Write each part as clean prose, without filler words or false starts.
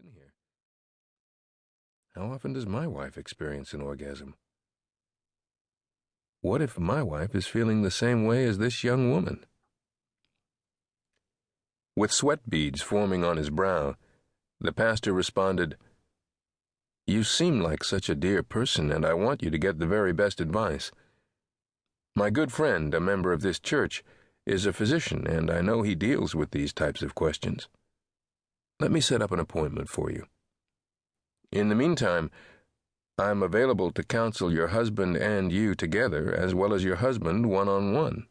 in here. How often does my wife experience an orgasm? What if my wife is feeling the same way as this young woman? With sweat beads forming on his brow, the pastor responded, "You seem like such a dear person, and I want you to get the very best advice. My good friend, a member of this church, is a physician, and I know he deals with these types of questions. Let me set up an appointment for you. In the meantime, I'm available to counsel your husband and you together, as well as your husband one-on-one."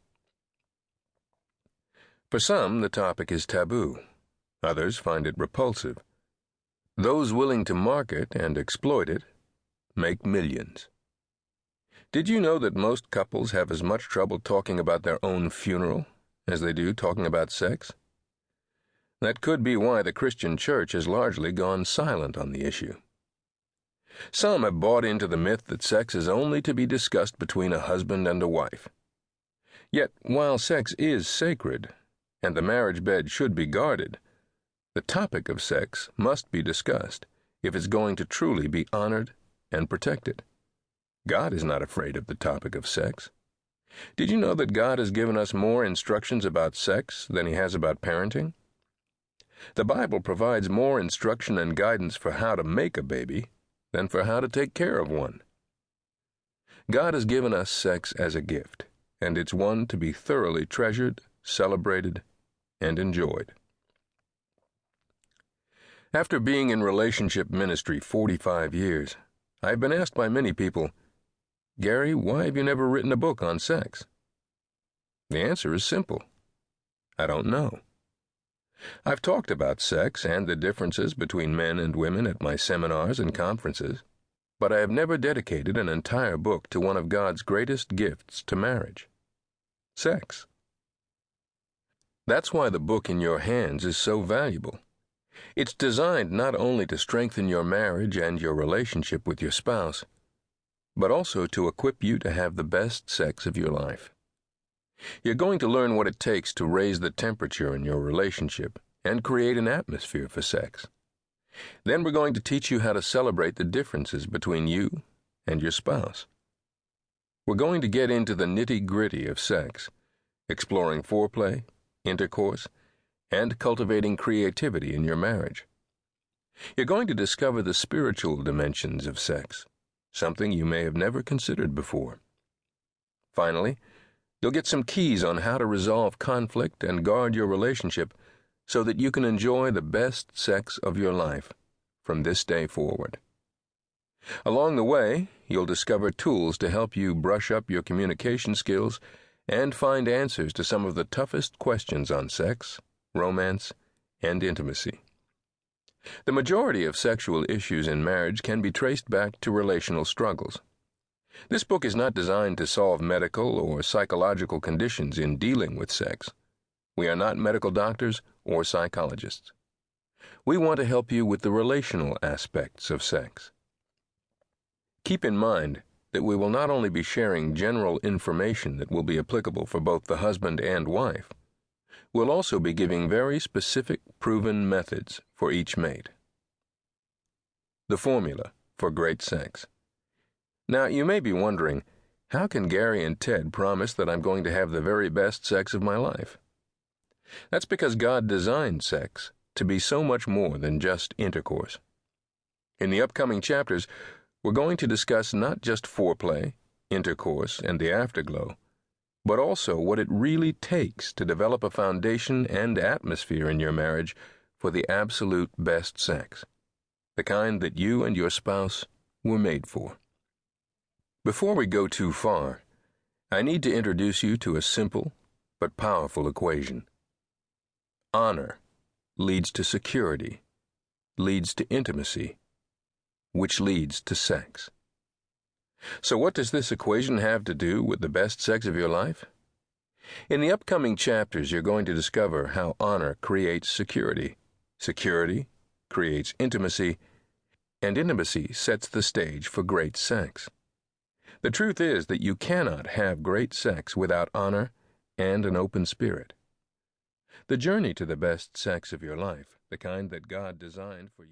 For some, the topic is taboo. Others find it repulsive. Those willing to market and exploit it make millions. Did you know that most couples have as much trouble talking about their own funeral as they do talking about sex? That could be why the Christian church has largely gone silent on the issue. Some have bought into the myth that sex is only to be discussed between a husband and a wife. Yet, while sex is sacred, and the marriage bed should be guarded, the topic of sex must be discussed if it's going to truly be honored and protected. God is not afraid of the topic of sex. Did you know that God has given us more instructions about sex than He has about parenting? The Bible provides more instruction and guidance for how to make a baby than for how to take care of one. God has given us sex as a gift, and it's one to be thoroughly treasured, celebrated, and enjoyed. After being in relationship ministry 45 years, I've been asked by many people, "Gary, why have you never written a book on sex?" The answer is simple. I don't know. I've talked about sex and the differences between men and women at my seminars and conferences, but I have never dedicated an entire book to one of God's greatest gifts to marriage: sex. That's why the book in your hands is so valuable. It's designed not only to strengthen your marriage and your relationship with your spouse, but also to equip you to have the best sex of your life. You're going to learn what it takes to raise the temperature in your relationship and create an atmosphere for sex. Then we're going to teach you how to celebrate the differences between you and your spouse. We're going to get into the nitty-gritty of sex, exploring foreplay, intercourse, and cultivating creativity in your marriage. You're going to discover the spiritual dimensions of sex, something you may have never considered before. Finally, you'll get some keys on how to resolve conflict and guard your relationship so that you can enjoy the best sex of your life from this day forward. Along the way, you'll discover tools to help you brush up your communication skills and find answers to some of the toughest questions on sex, romance, and intimacy. The majority of sexual issues in marriage can be traced back to relational struggles. This book is not designed to solve medical or psychological conditions in dealing with sex. We are not medical doctors or psychologists. We want to help you with the relational aspects of sex. Keep in mind that we will not only be sharing general information that will be applicable for both the husband and wife, we'll also be giving very specific, proven methods for each mate. The formula for great sex. Now, you may be wondering, how can Gary and Ted promise that I'm going to have the very best sex of my life? That's because God designed sex to be so much more than just intercourse. In the upcoming chapters, we're going to discuss not just foreplay, intercourse, and the afterglow, but also what it really takes to develop a foundation and atmosphere in your marriage for the absolute best sex, the kind that you and your spouse were made for. Before we go too far, I need to introduce you to a simple but powerful equation. Honor leads to security, leads to intimacy, which leads to sex. So what does this equation have to do with the best sex of your life? In the upcoming chapters, you're going to discover how honor creates security, security creates intimacy, and intimacy sets the stage for great sex. The truth is that you cannot have great sex without honor and an open spirit. The journey to the best sex of your life, the kind that God designed for you,